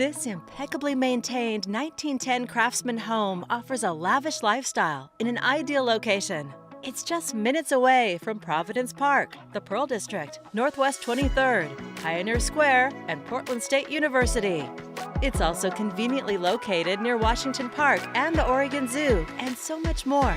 This impeccably maintained 1910 Craftsman home offers a lavish lifestyle in an ideal location. It's just minutes away from Providence Park, the Pearl District, Northwest 23rd, Pioneer Square, and Portland State University. It's also conveniently located near Washington Park and the Oregon Zoo, and so much more.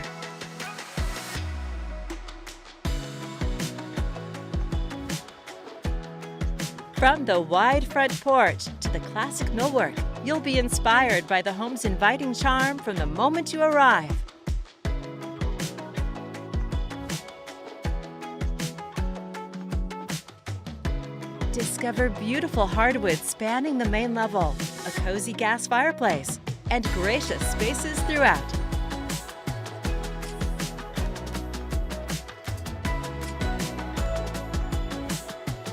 From the wide front porch to the classic millwork, you'll be inspired by the home's inviting charm from the moment you arrive. Discover beautiful hardwoods spanning the main level, a cozy gas fireplace, and gracious spaces throughout.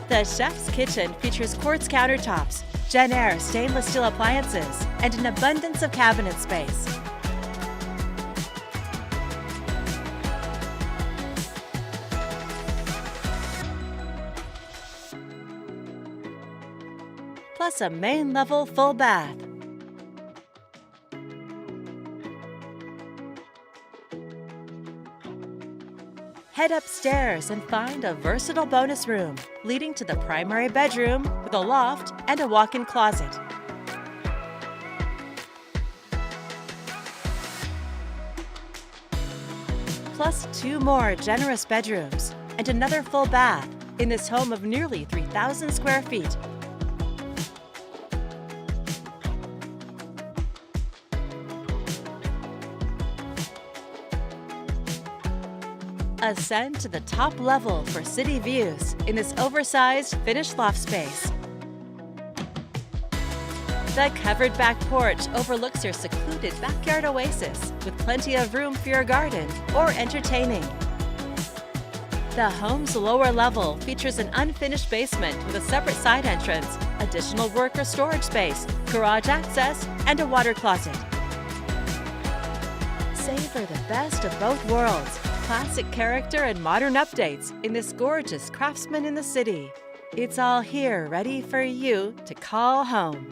The chef's kitchen features quartz countertops, Jenn-Air stainless steel appliances, and an abundance of cabinet space. Plus a main level full bath. Head upstairs and find a versatile bonus room, leading to the primary bedroom with a loft and a walk-in closet. Plus 2 more generous bedrooms and another full bath in this home of nearly 3,000 square feet. Ascend to the top level for city views in this oversized finished loft space. The covered back porch overlooks your secluded backyard oasis with plenty of room for your garden or entertaining. The home's lower level features an unfinished basement with a separate side entrance, additional work or storage space, garage access, and a water closet. Savor the best of both worlds. Classic character and modern updates in this gorgeous Craftsman in the city. It's all here ready for you to call home.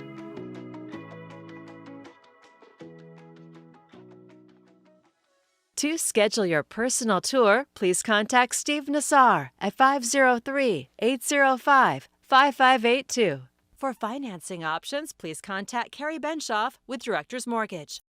To schedule your personal tour, please contact Steve Nassar at 503-805-5582. For financing options, please contact Carrie Benshoff with Director's Mortgage.